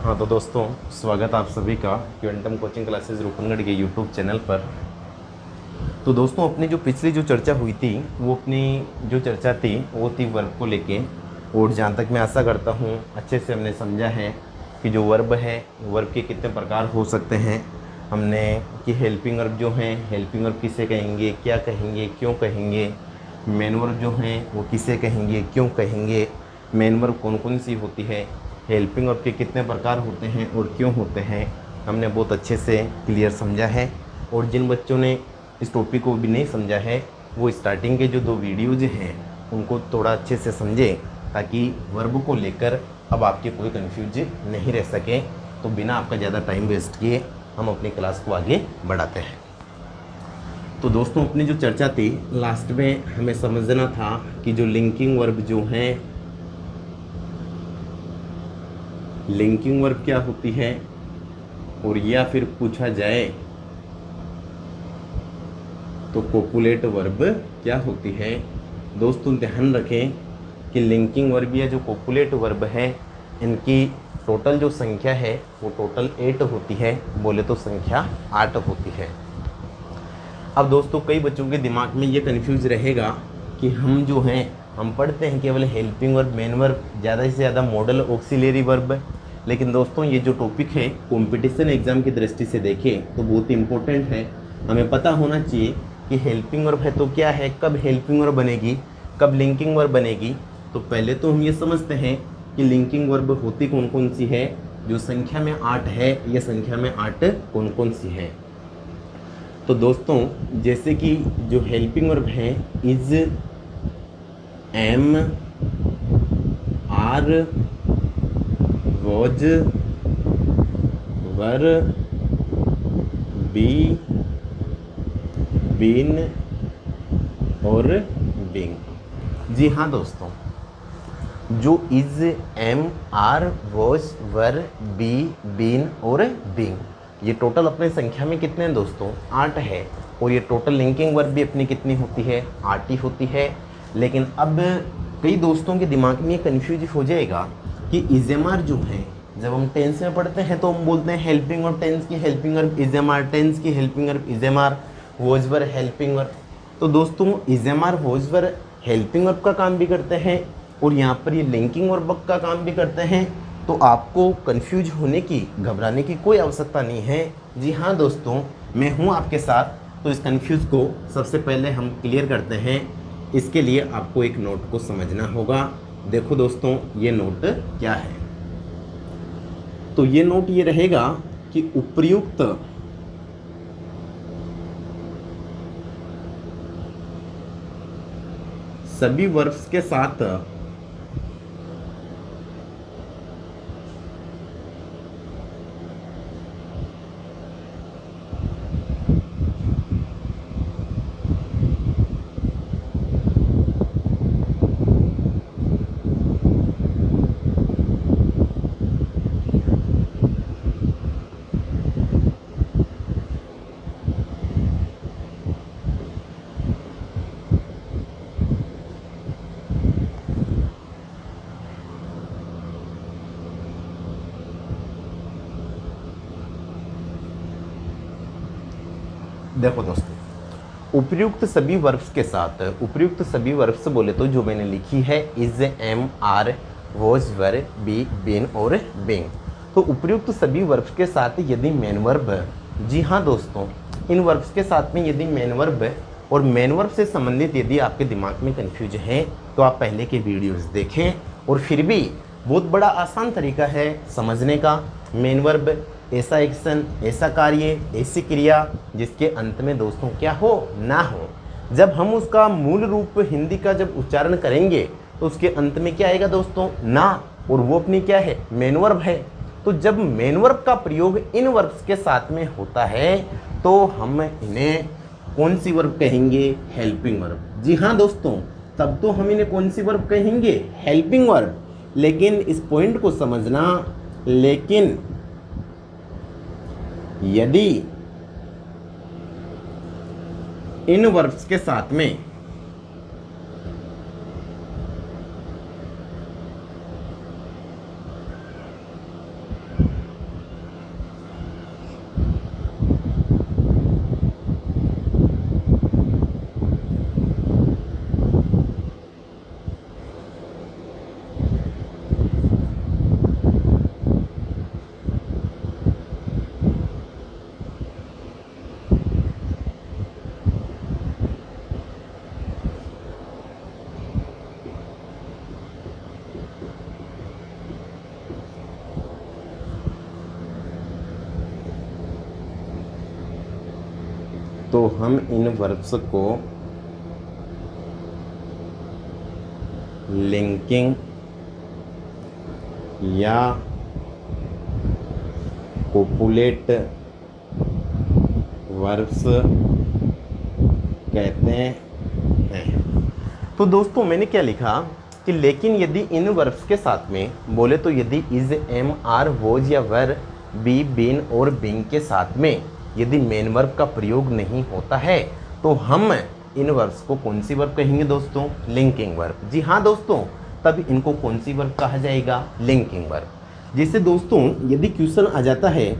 हाँ तो दोस्तों, स्वागत आप सभी का क्विंटम कोचिंग क्लासेस रूपनगढ़ के यूट्यूब चैनल पर। तो दोस्तों, अपनी जो पिछली जो चर्चा हुई थी, वो अपनी जो चर्चा थी वो थी वर्ब को लेके। और जहाँ तक मैं आशा करता हूँ अच्छे से हमने समझा है कि जो वर्ब है, वर्ब के कितने प्रकार हो सकते हैं। हमने कि हेल्पिंग वर्ब जो हैं, हेल्पिंग वर्ब किसे कहेंगे, क्या कहेंगे, क्यों कहेंगे। मेन वर्ब जो हैं वो किसे कहेंगे, क्यों कहेंगे। मेन वर्ब कौन कौन सी होती है, हेल्पिंग वर्ब के कितने प्रकार होते हैं और क्यों होते हैं, हमने बहुत अच्छे से क्लियर समझा है। और जिन बच्चों ने इस टॉपिक को भी नहीं समझा है, वो स्टार्टिंग के जो 2 वीडियोज़ हैं उनको थोड़ा अच्छे से समझें, ताकि वर्ब को लेकर अब आपके कोई कन्फ्यूज नहीं रह सके। तो बिना आपका ज़्यादा टाइम वेस्ट किए हम अपनी क्लास को आगे बढ़ाते हैं। तो दोस्तों, अपनी जो चर्चा थी लास्ट में हमें समझना था कि जो लिंकिंग वर्ब जो हैं, लिंकिंग वर्ब क्या होती है, और या फिर पूछा जाए तो कोपुलेट वर्ब क्या होती है। दोस्तों ध्यान रखें कि लिंकिंग वर्ब या जो कोपुलेट वर्ब है, इनकी टोटल जो संख्या है वो टोटल 8 होती है, बोले तो संख्या 8 होती है। अब दोस्तों, कई बच्चों के दिमाग में ये कन्फ्यूज रहेगा कि हम जो हैं हम पढ़ते हैं केवल हेल्पिंग वर्ब, मेन वर्ब, ज़्यादा से ज़्यादा मॉडल ऑक्सिलरी वर्ब। लेकिन दोस्तों, ये जो टॉपिक है कंपटीशन एग्जाम की दृष्टि से देखें तो बहुत इंपॉर्टेंट है। हमें पता होना चाहिए कि हेल्पिंग वर्ब है तो क्या है, कब हेल्पिंग वर्ब बनेगी, कब लिंकिंग वर्ब बनेगी। तो पहले तो हम ये समझते हैं कि लिंकिंग वर्ब होती कौन कौन सी है। जो संख्या में 8 है, ये संख्या में 8 कौन कौन सी है। तो दोस्तों, जैसे कि जो हेल्पिंग वर्ब है, is, am, are, was, were, be, been और बिंग। जी हाँ दोस्तों, जो is, am, are, was, were, be, been और बिंग, ये टोटल अपने संख्या में कितने हैं दोस्तों, 8 है। और ये टोटल लिंकिंग वर्ब भी अपनी कितनी होती है, 8 ही होती है। लेकिन अब कई दोस्तों के दिमाग में ये कन्फ्यूज हो जाएगा कि इजेमार जो है, जब हम टेंस में पढ़ते हैं तो हम बोलते हैं हेल्पिंग वर्ब टेंस की हेल्पिंग वर्ब इजेमार, टेंस की helping verb is am are, was were helping verb. तो दोस्तों, is am are was were helping verb का काम भी करते हैं और यहाँ पर ये लिंकिंग वर्ब का काम भी करते हैं। तो आपको कंफ्यूज होने की, घबराने की कोई आवश्यकता नहीं है। जी हाँ दोस्तों, मैं हूँ आपके साथ। तो इस कंफ्यूज को सबसे पहले हम क्लियर करते हैं। इसके लिए आपको एक नोट को समझना होगा। देखो दोस्तों, ये नोट क्या है। तो ये नोट ये रहेगा कि उपर्युक्त सभी वर्ब्स के साथ देखो दोस्तों, उपयुक्त सभी वर्ब्स के साथ, उपयुक्त सभी वर्ब्स बोले तो जो मैंने लिखी है is, am, are, was, were, be, been और बिंग। तो उपयुक्त सभी वर्ब्स के साथ यदि मेन वर्ब, जी हाँ दोस्तों, इन वर्ब्स के साथ में यदि मेन वर्ब और मेन वर्ब से संबंधित यदि आपके दिमाग में कन्फ्यूज है तो आप पहले के वीडियोस देखें। और फिर भी बहुत बड़ा आसान तरीका है समझने का। मेन वर्ब ऐसा एक्शन, ऐसा कार्य, ऐसी क्रिया जिसके अंत में दोस्तों क्या हो, ना हो। जब हम उसका मूल रूप हिंदी का जब उच्चारण करेंगे तो उसके अंत में क्या आएगा दोस्तों, ना। और वो अपनी क्या है, मेन वर्ब है। तो जब मेन वर्ब का प्रयोग इन वर्ब्स के साथ में होता है तो हम इन्हें कौन सी वर्ब कहेंगे, हेल्पिंग वर्ब। जी हाँ दोस्तों, तब तो हम इन्हें कौन सी वर्ब कहेंगे, हेल्पिंग वर्ब। लेकिन इस पॉइंट को समझना, लेकिन यदि इन वर्ब्स के साथ में तो हम इन वर्ब्स को लिंकिंग या कोपुलेट वर्ब्स कहते हैं। तो दोस्तों मैंने क्या लिखा कि लेकिन यदि इन वर्ब्स के साथ में बोले तो यदि इज, एम, आर, वॉज या वर, बी, बीन और बिंग के साथ में यदि मेन वर्ब का प्रयोग नहीं होता है तो हम इन वर्ब्स को कौन सी वर्ब कहेंगे दोस्तों? Linking verb. जी हाँ दोस्तों, तब इनको कौन सी वर्ब कहा जाएगा? Linking verb. जैसे दोस्तों यदि क्वेश्चन आ जाता है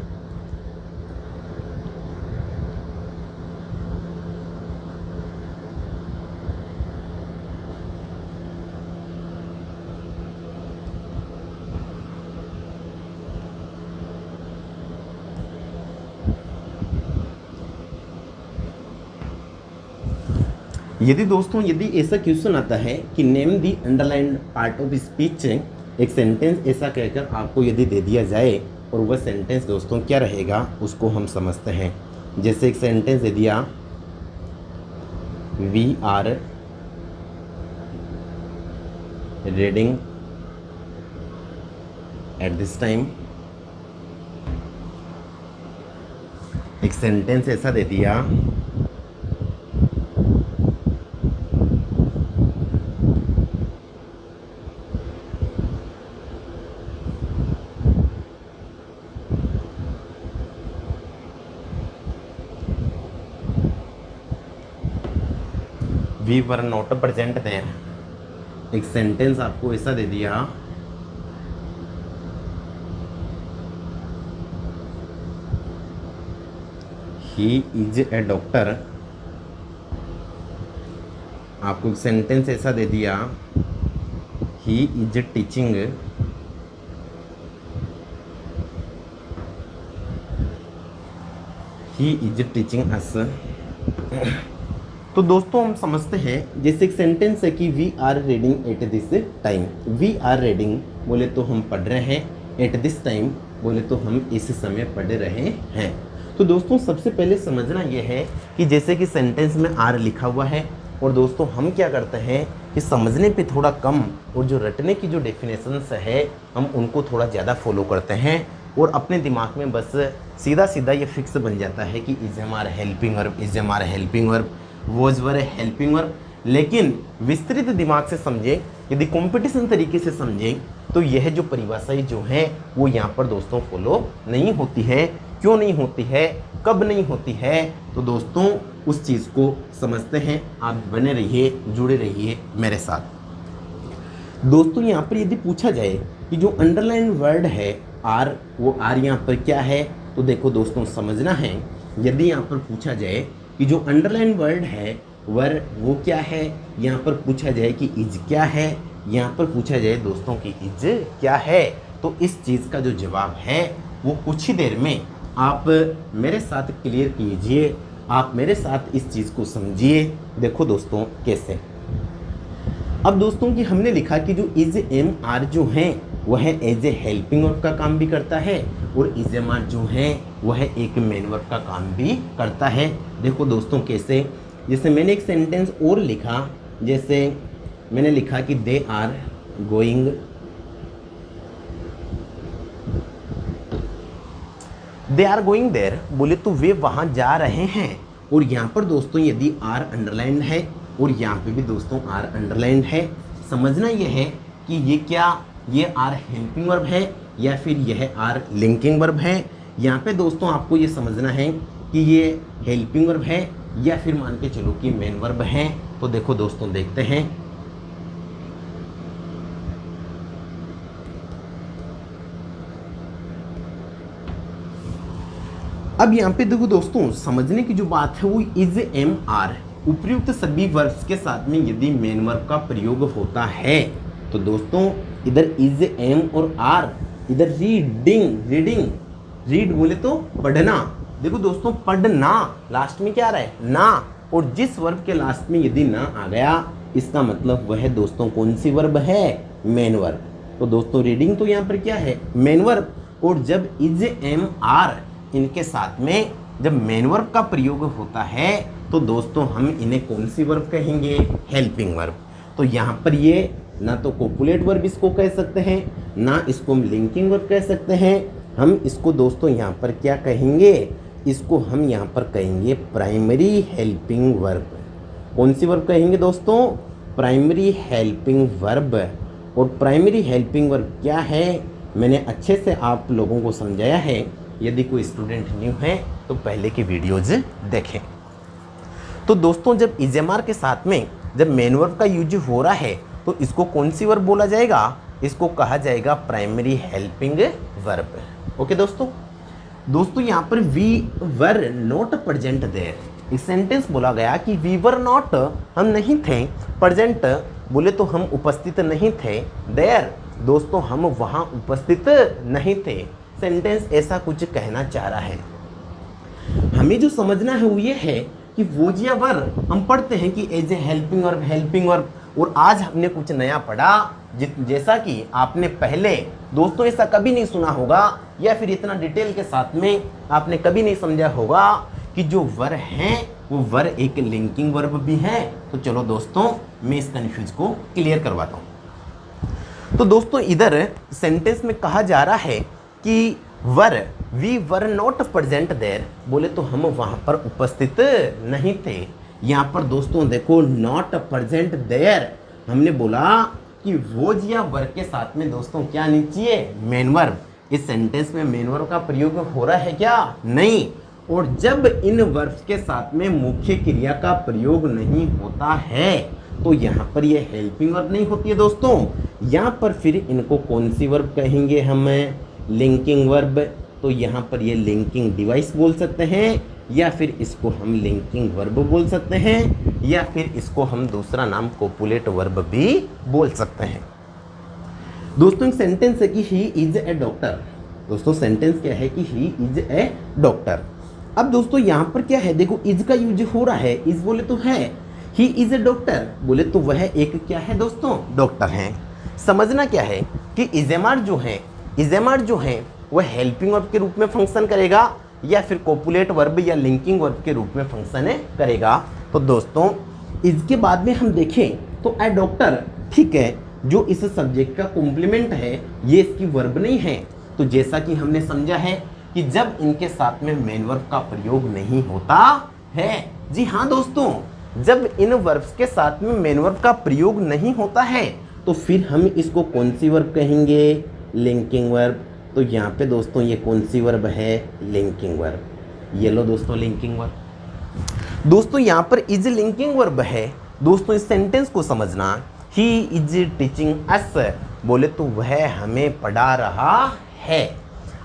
यदि ऐसा क्वेश्चन आता है कि name the underlined part of speech, एक सेंटेंस ऐसा कहकर आपको यदि दे दिया जाए और वह सेंटेंस दोस्तों क्या रहेगा उसको हम समझते हैं। जैसे एक सेंटेंस दे दिया, we are reading at this time. एक सेंटेंस ऐसा दे दिया, we were not present there. एक सेंटेंस आपको ऐसा दे दिया, ही इज ए डॉक्टर। आपको एक सेंटेंस ऐसा दे दिया, he is teaching. He is teaching us. तो दोस्तों हम समझते हैं, जैसे एक सेंटेंस है कि we are reading at this time. We are reading बोले तो हम पढ़ रहे हैं, एट दिस टाइम बोले तो हम इस समय पढ़ रहे हैं। तो दोस्तों सबसे पहले समझना यह है कि जैसे कि सेंटेंस में आर लिखा हुआ है और दोस्तों हम क्या करते हैं कि समझने पे थोड़ा कम और जो रटने की जो डेफिनेशंस है हम उनको थोड़ा ज़्यादा फॉलो करते हैं और अपने दिमाग में बस सीधा सीधा ये फिक्स बन जाता है कि इज हमारा हेल्पिंग वर्ब, इज हमारा helping verb, was were helping verb. लेकिन विस्तृत दिमाग से समझें, यदि कॉम्पिटिशन तरीके से समझें तो यह जो परिभाषाएं जो हैं वो यहाँ पर दोस्तों फॉलो नहीं होती है। क्यों नहीं होती है, कब नहीं होती है, तो दोस्तों उस चीज़ को समझते हैं। आप बने रहिए, जुड़े रहिए मेरे साथ। दोस्तों यहाँ पर यदि पूछा जाए कि जो अंडरलाइन वर्ड है आर, वो आर यहाँ पर क्या है, तो देखो दोस्तों समझना है। यदि यहाँ पर पूछा जाए कि जो अंडरलाइन वर्ड है वर वो क्या है, यहाँ पर पूछा जाए कि इज क्या है, यहाँ पर पूछा जाए दोस्तों कि इज क्या है, तो इस चीज़ का जो जवाब है वो कुछ ही देर में आप मेरे साथ क्लियर कीजिए, आप मेरे साथ इस चीज़ को समझिए। देखो दोस्तों कैसे। अब दोस्तों कि हमने लिखा कि जो इज, एम, आर जो हैं वह एज ए हेल्पिंग वर्ब का काम भी करता है और इज, एम, आर जो हैं वह एक मेन वर्ब का काम भी करता है। देखो दोस्तों कैसे। जैसे मैंने एक सेंटेंस और लिखा, जैसे मैंने लिखा कि they are going, they are going there बोले तो वे वहाँ जा रहे हैं। और यहाँ पर दोस्तों यदि आर अंडरलाइन है और यहाँ पे भी दोस्तों आर अंडरलाइन है, समझना यह है कि ये क्या, ये आर हेल्पिंग वर्ब है या फिर यह आर लिंकिंग वर्ब है। यहाँ पे दोस्तों आपको ये समझना है कि ये हेल्पिंग वर्ब है या फिर मान के चलो कि मेन वर्ब है। तो देखो दोस्तों देखते हैं। अब यहाँ पे देखो दोस्तों समझने की जो बात है वो इज, एम, आर उपयुक्त सभी वर्ब्स के साथ में यदि मेन वर्ब का प्रयोग होता है तो दोस्तों इधर इज, एम और आर, इधर रीडिंग, रीडिंग, रीड बोले तो पढ़ना। देखो दोस्तों पढ़ना लास्ट में क्या आ रहा है, ना, और जिस वर्ब के लास्ट में यदि ना आ गया इसका मतलब वह दोस्तों कौन सी वर्ब है, मेन वर्ब। तो दोस्तों रीडिंग तो यहाँ पर क्या है, मेन वर्ब। और जब इज, एम, आर इनके साथ में जब मेन वर्ब का प्रयोग होता है तो दोस्तों हम इन्हें कौन सी वर्ब कहेंगे? Helping verb. तो यहाँ पर ये ना तो कोपुलेट वर्ब इसको कह सकते हैं, ना इसको हम लिंकिंग वर्ब कह सकते हैं। हम इसको दोस्तों यहाँ पर क्या कहेंगे? इसको हम यहाँ पर कहेंगे प्राइमरी हेल्पिंग वर्ब। कौन सी वर्ब कहेंगे दोस्तों? Primary helping verb. और प्राइमरी हेल्पिंग वर्ब क्या है मैंने अच्छे से आप लोगों को समझाया है। यदि कोई स्टूडेंट न्यू है तो पहले की वीडियोज देखें। तो दोस्तों जब इजेमार के साथ में जब मेन वर्ब का यूज हो रहा है तो इसको कौन सी वर्ब बोला जाएगा? इसको कहा जाएगा प्राइमरी हेल्पिंग वर्ब। ओके दोस्तों यहाँ पर we were not present there, एक सेंटेंस बोला गया कि वी वर नॉट, हम नहीं थे, प्रेजेंट बोले तो हम उपस्थित नहीं थे, देयर दोस्तों हम वहाँ उपस्थित नहीं थे। सेंटेंस ऐसा कुछ कहना चाह रहा है। हमें जो समझना है वो ये है कि वो या वर हम पढ़ते हैं कि एज ए हेल्पिंग वर्ब, और आज हमने कुछ नया पढ़ा जैसा कि आपने पहले दोस्तों ऐसा कभी नहीं सुना होगा या फिर इतना डिटेल के साथ में आपने कभी नहीं समझा होगा कि जो वर हैं वो वर एक लिंकिंग वर्ब भी है। तो चलो दोस्तों मैं इस कन्फ्यूज को क्लियर करवाता हूँ। तो दोस्तों इधर सेंटेंस में कहा जा रहा है कि we were not present there, बोले तो हम वहाँ पर उपस्थित नहीं थे। यहाँ पर दोस्तों देखो नॉट प्रेजेंट देयर, हमने बोला कि वोज या वर के साथ में दोस्तों क्या आनी चाहिए? Main verb. इस सेंटेंस में मेन वर्ब का प्रयोग हो रहा है क्या? नहीं। और जब इन वर्ब्स के साथ में मुख्य क्रिया का प्रयोग नहीं होता है तो यहाँ पर ये हेल्पिंग वर्ब नहीं होती है दोस्तों। यहाँ पर फिर इनको कौन सी वर्ब कहेंगे? हम लिंकिंग वर्ब। तो यहाँ पर ये लिंकिंग डिवाइस बोल सकते हैं, या फिर इसको हम लिंकिंग वर्ब बोल सकते हैं, या फिर इसको हम दूसरा नाम कोपुलेट वर्ब भी बोल सकते हैं। दोस्तों एक सेंटेंस है कि ही इज ए डॉक्टर। दोस्तों सेंटेंस क्या है कि ही इज ए डॉक्टर। अब दोस्तों यहाँ पर क्या है? देखो इज का यूज हो रहा है, इज बोले तो है, ही इज ए डॉक्टर बोले तो वह एक क्या है दोस्तों? डॉक्टर हैं। समझना क्या है कि इजेमार जो है वह हेल्पिंग वर्ब के रूप में फंक्शन करेगा या फिर कोपुलेट वर्ब या लिंकिंग वर्ब के रूप में फंक्शन करेगा। तो दोस्तों इसके बाद में हम देखें तो ए डॉक्टर, ठीक है, जो इस सब्जेक्ट का कॉम्प्लीमेंट है, ये इसकी वर्ब नहीं है। तो जैसा कि हमने समझा है कि जब इनके साथ में मेन वर्ब का प्रयोग नहीं होता है, जी हाँ दोस्तों, जब इन वर्ब्स के साथ में मेन वर्ब का प्रयोग नहीं होता है तो फिर हम इसको कौन सी वर्ब कहेंगे? Linking verb. तो यहाँ पे दोस्तों ये कौन सी वर्ब है? Linking verb. ये लो दोस्तों लिंकिंग वर्ब। दोस्तों यहाँ पर इज लिंकिंग वर्ब है। दोस्तों इस सेंटेंस को समझना, ही इज टीचिंग अस, बोले तो वह हमें पढ़ा रहा है।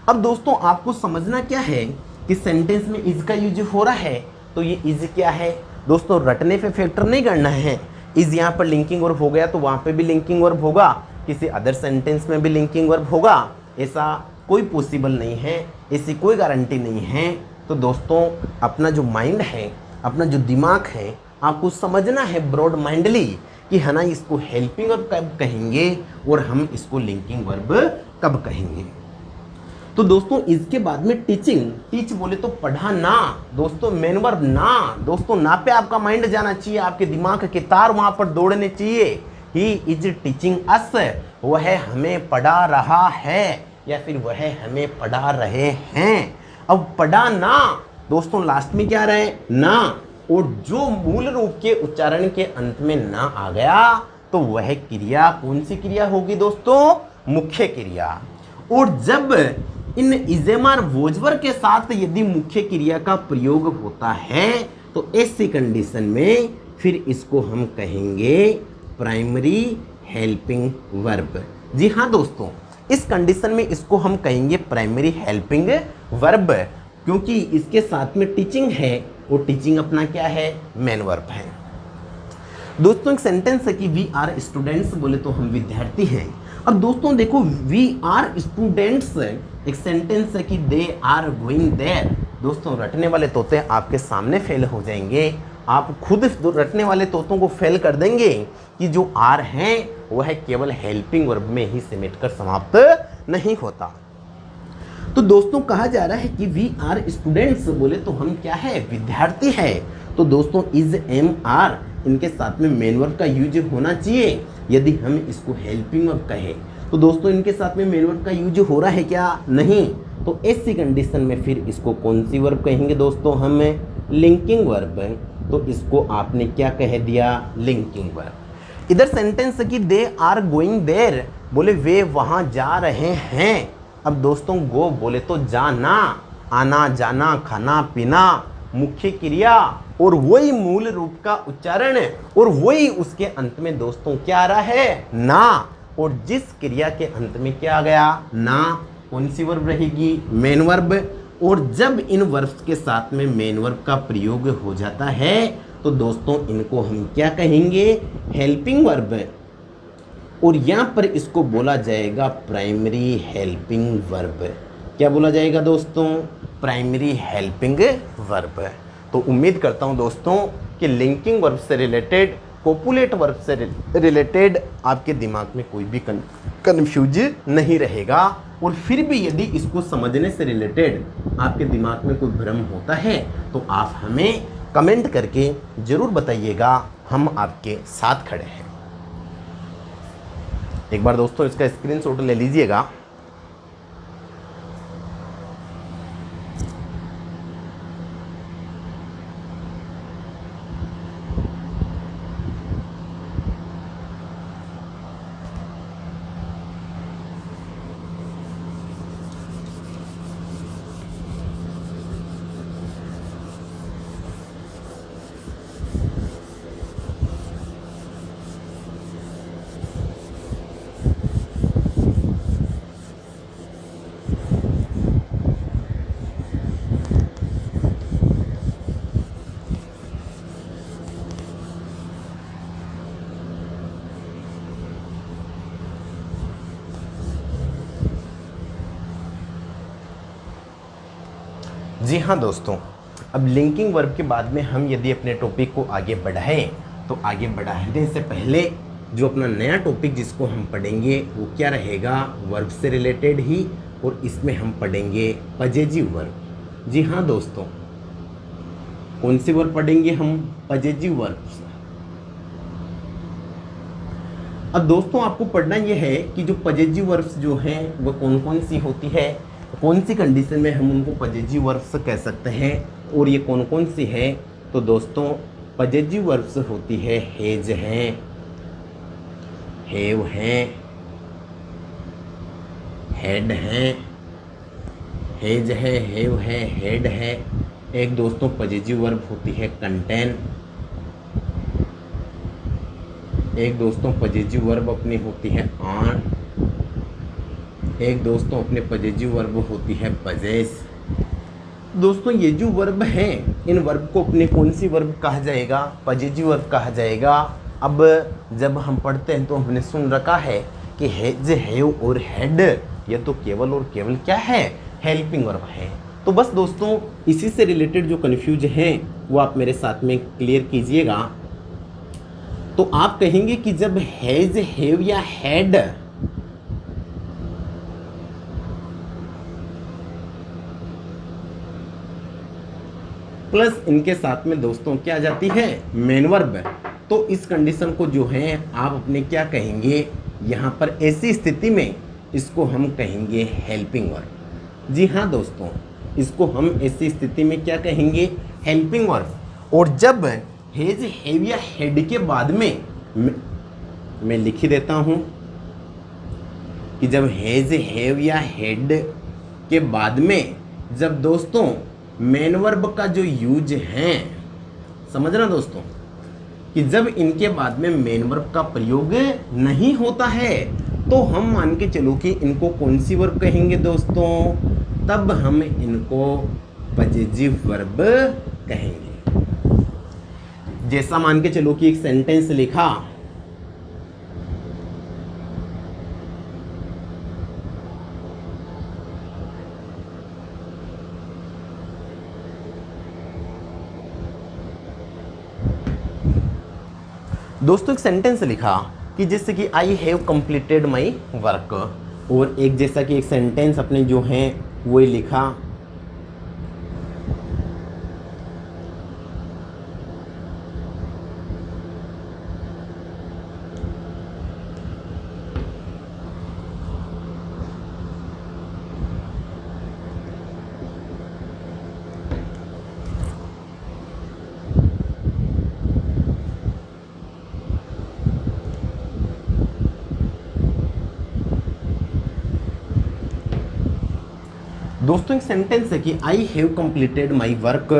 अब दोस्तों आपको समझना क्या है कि सेंटेंस में इज का यूज हो रहा है, तो ये इज क्या है दोस्तों? रटने पे फैक्टर नहीं करना है। इज यहाँ पर लिंकिंग वर्ब हो गया तो वहाँ पे भी लिंकिंग वर्ब होगा, किसी अदर सेंटेंस में भी लिंकिंग वर्ब होगा, ऐसा कोई पॉसिबल नहीं है, ऐसी कोई गारंटी नहीं है। तो दोस्तों अपना जो माइंड है, अपना जो दिमाग है, आपको समझना है ब्रॉड माइंडली कि है ना इसको हेल्पिंग वर्ब कब कहेंगे और हम इसको लिंकिंग वर्ब कब कहेंगे। तो दोस्तों इसके बाद में टीचिंग, टीच बोले तो पढ़ाना, दोस्तों मेन वर्ब ना, दोस्तों ना पे आपका माइंड जाना चाहिए, आपके दिमाग के तार वहां पर दौड़ने चाहिए। ही इज टीचिंग अस, वह हमें पढ़ा रहा है या फिर वह हमें पढ़ा रहे हैं। अब पढ़ाना दोस्तों लास्ट में क्या रहे? ना, और जो मूल रूप के उच्चारण के अंत में ना आ गया तो वह क्रिया कौन सी क्रिया होगी दोस्तों? मुख्य क्रिया। और जब इन इजेमार वोजवर के साथ यदि मुख्य क्रिया का प्रयोग होता है तो ऐसी कंडीशन में फिर इसको हम कहेंगे प्राइमरी हेल्पिंग वर्ब। जी हाँ दोस्तों, इस कंडीशन में इसको हम कहेंगे प्राइमरी हेल्पिंग वर्ब, क्योंकि इसके साथ में टीचिंग है और टीचिंग अपना क्या है? मेन वर्ब है। दोस्तों एक सेंटेंस है कि वी आर स्टूडेंट्स, बोले तो हम विद्यार्थी हैं। अब दोस्तों देखो वी आर स्टूडेंट्स, एक सेंटेंस है कि दे आर गोइंग देयर। दोस्तों रटने वाले तोते आपके सामने फेल हो जाएंगे, आप खुद रटने वाले तोतों को फेल कर देंगे कि जो आर हैं वह केवल हेल्पिंग वर्ब में ही सिमट कर समाप्त नहीं होता। तो दोस्तों कहा जा रहा है कि वी आर स्टूडेंट्स, बोले तो हम क्या है, विद्यार्थी है। तो दोस्तों इज एम आर इनके साथ में मेन वर्ब का यूज होना चाहिए। यदि हम इसको हेल्पिंग वर्ब कहे तो दोस्तों इनके साथ में मेन वर्ब का यूज हो रहा है क्या, नहीं। तो ऐसी कंडीशन में फिर इसको कौन सी वर्ब कहेंगे दोस्तों, हम लिंकिंग वर्ब। तो इसको आपने क्या कह दिया, लिंकिंग वर्ब। इधर सेंटेंस कि दे आर गोइंग देयर, बोले वे वहाँ जा रहे हैं। अब दोस्तों गो बोले तो जाना, आना जाना, खाना पीना, मुख्य क्रिया और वही मूल रूप का उच्चारण और वही उसके अंत में दोस्तों क्या आ रहा है, ना। और जिस क्रिया के अंत में क्या आ गया, ना, कौन सी वर्ब रहेगी, मेन वर्ब। और जब इन वर्ब्स के साथ में मेन वर्ब का प्रयोग हो जाता है तो दोस्तों इनको हम क्या कहेंगे, हेल्पिंग वर्ब। और यहाँ पर इसको बोला जाएगा प्राइमरी हेल्पिंग वर्ब। क्या बोला जाएगा दोस्तों, प्राइमरी हेल्पिंग वर्ब। तो उम्मीद करता हूँ दोस्तों कि लिंकिंग वर्ब से रिलेटेड, कोपुलेट वर्ब से रिलेटेड आपके दिमाग में कोई भी कन्फ्यूज नहीं रहेगा। और फिर भी यदि इसको समझने से रिलेटेड आपके दिमाग में कोई भ्रम होता है तो आप हमें कमेंट करके ज़रूर बताइएगा, हम आपके साथ खड़े हैं। एक बार दोस्तों इसका स्क्रीनशॉट ले लीजिएगा। जी हाँ दोस्तों, अब लिंकिंग वर्ब के बाद में हम यदि अपने टॉपिक को आगे बढ़ाएं तो आगे बढ़ाने से पहले जो अपना नया टॉपिक जिसको हम पढ़ेंगे वो क्या रहेगा, वर्ब से रिलेटेड ही। और इसमें हम पढ़ेंगे पजेजिव वर्ब। जी हाँ दोस्तों, कौन सी वर्ब पढ़ेंगे हम, पजेजिव वर्ब। अब दोस्तों आपको पढ़ना यह है कि जो पजेजिव वर्ब्स जो हैं वो कौन कौन सी होती है, कौन सी कंडीशन में हम उनको पजेजिव वर्ब्स कह सकते हैं और ये कौन कौन सी है। तो दोस्तों पजेजिव वर्ब्स होती है हैज हैं, हैव हैं, हैड हैं, हैज है, हैव है, हैड है। एक दोस्तों पजेजिव वर्ब होती है कंटेन। एक दोस्तों पजेजिव वर्ब अपनी होती है आन। एक दोस्तों अपने पजेजिव वर्ब होती है पजेस। दोस्तों ये जो वर्ब हैं इन वर्ब को अपने कौन सी वर्ब कहा जाएगा, पजेजिव वर्ब कहा जाएगा। अब जब हम पढ़ते हैं तो हमने सुन रखा है कि हैज, हैव और हैड ये तो केवल और केवल क्या है, हेल्पिंग वर्ब है। तो बस दोस्तों इसी से रिलेटेड जो कन्फ्यूज हैं वो आप मेरे साथ में क्लियर कीजिएगा। तो आप कहेंगे कि जब हैज, हैव या हैड प्लस इनके साथ में दोस्तों क्या आ जाती है, मेन वर्ब, तो इस कंडीशन को जो है आप अपने क्या कहेंगे, यहाँ पर ऐसी स्थिति में इसको हम कहेंगे हेल्पिंग वर्ब। जी हाँ दोस्तों, इसको हम ऐसी स्थिति में क्या कहेंगे, हेल्पिंग वर्ब। और जब हैज, हैव या हैड के बाद में मैं लिख ही देता हूँ कि जब हैज, हैव या हैड के बाद में जब दोस्तों मेन वर्ब का जो यूज है, समझना दोस्तों, कि जब इनके बाद में मेन वर्ब का प्रयोग नहीं होता है तो हम मान के चलो कि इनको कौन सी वर्ब कहेंगे दोस्तों, तब हम इनको पजेजिव वर्ब कहेंगे। जैसा मान के चलो कि एक सेंटेंस लिखा, दोस्तों एक सेंटेंस लिखा कि जैसे कि I have completed my work, और एक जैसा कि एक सेंटेंस अपने जो हैं वही लिखा। दोस्तों एक सेंटेंस है कि I have completed my work,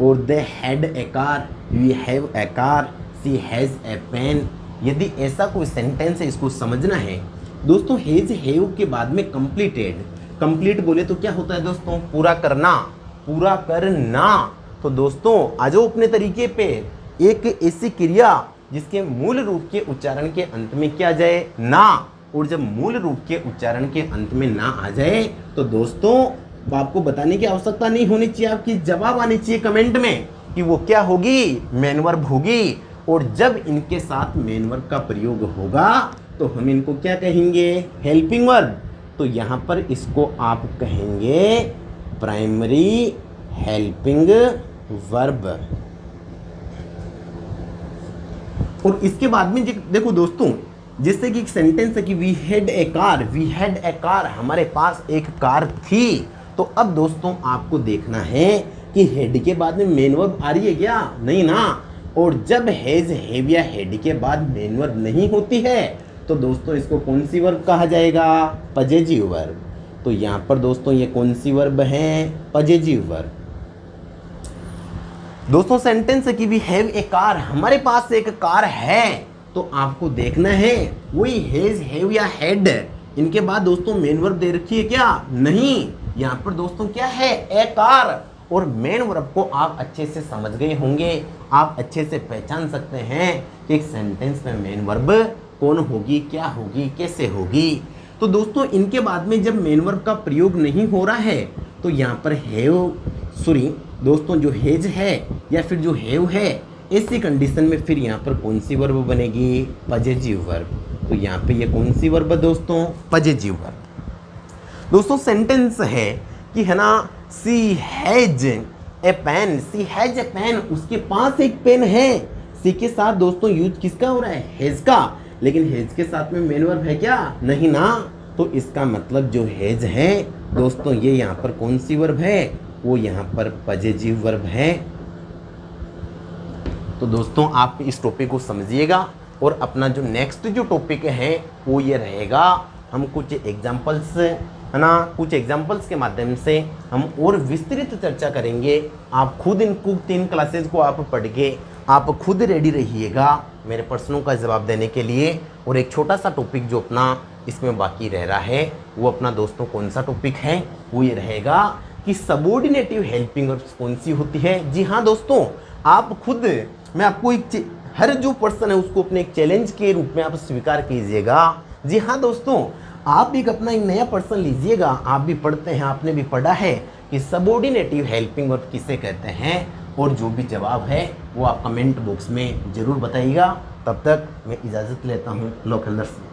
और they had a car, we have a car, she has a pen. यदि ऐसा कोई सेंटेंस है, इसको समझना है दोस्तों। हैज हैव के बाद में कंप्लीटेड, कंप्लीट बोले तो क्या होता है दोस्तों? पूरा करना, पूरा करना। तो दोस्तों आ जाओ अपने तरीके पे, एक ऐसी क्रिया जिसके मूल रूप के उच्चारण के अंत में क्या जाए? ना। और जब मूल रूप के उच्चारण के अंत में ना आ जाए तो दोस्तों आपको बताने की आवश्यकता नहीं होनी चाहिए, आपकी जवाब आनी चाहिए कमेंट में कि वो क्या होगी? मेन वर्ब होगी। और जब इनके साथ मेन वर्ब का प्रयोग होगा तो हम इनको क्या कहेंगे? Helping verb. तो यहां पर इसको आप कहेंगे प्राइमरी हेल्पिंग वर्ब। और इसके बाद में देखो दोस्तों, जैसे कि एक सेंटेंस है कि we had a car, we had a car, हमारे पास एक कार थी। तो अब दोस्तों आपको देखना है कि हेड के बाद में मेन वर्ब आ रही है क्या? नहीं ना। और जब हैज हैव या हेड के बाद मेन वर्ब नहीं होती है तो दोस्तों इसको कौन सी वर्ब कहा जाएगा? Possessive verb. तो यहाँ पर दोस्तों ये कौन सी वर्ब है? Possessive verb. दोस्तों सेंटेंस है कि वी हैव ए कार, हमारे पास एक कार है। तो आपको देखना है वही हैज हैव या हैड, इनके बाद दोस्तों मेन वर्ब दे रखी है क्या? नहीं। यहाँ पर दोस्तों क्या है? ए कार। और मेन वर्ब को आप अच्छे से समझ गए होंगे, आप अच्छे से पहचान सकते हैं कि एक सेंटेंस में मेन वर्ब कौन होगी, क्या होगी, कैसे होगी। तो दोस्तों इनके बाद में जब मेन वर्ब का प्रयोग नहीं हो रहा है तो यहाँ पर हैव, सॉरी दोस्तों जो हैज है या फिर जो हैव है, ऐसी कंडीशन में फिर यहाँ पर कौन सी वर्ब बनेगी? Possessive verb. तो यहाँ पे ये कौन सी वर्ब है दोस्तों? Possessive verb. दोस्तों सेंटेंस है कि है ना, she has a pen, she has a pen, उसके पास एक पेन है। सी के साथ दोस्तों यूज किसका हो रहा है? हैज का। लेकिन हैज के साथ में मेन वर्ब है क्या? नहीं ना। तो इसका मतलब जो हैज है दोस्तों ये यहाँ पर कौन सी वर्ब है? वो यहाँ पर पजेसिव वर्ब है। तो दोस्तों आप इस टॉपिक को समझिएगा और अपना जो नेक्स्ट जो टॉपिक है वो ये रहेगा, हम कुछ एग्जांपल्स है ना, कुछ एग्जांपल्स के माध्यम से हम और विस्तृत चर्चा करेंगे। आप खुद इनको 3 क्लासेज को आप पढ़ के आप खुद रेडी रहिएगा मेरे प्रश्नों का जवाब देने के लिए। और एक छोटा सा टॉपिक जो अपना इसमें बाकी रह रहा है वो अपना दोस्तों कौन सा टॉपिक है? वो ये रहेगा कि सबऑर्डिनेटिव हेल्पिंग वर्ब्स कौन सी होती है। जी हाँ दोस्तों, आप खुद, मैं आपको एक हर जो पर्सन है उसको अपने एक चैलेंज के रूप में आप स्वीकार कीजिएगा। जी हाँ दोस्तों, आप भी अपना एक नया पर्सन लीजिएगा, आप भी पढ़ते हैं, आपने भी पढ़ा है कि सबऑर्डिनेटिव हेल्पिंग वर्ब किसे कहते हैं, और जो भी जवाब है वो आप कमेंट बॉक्स में ज़रूर बताइएगा। तब तक मैं इजाज़त लेता हूँ लोकल दर्शन।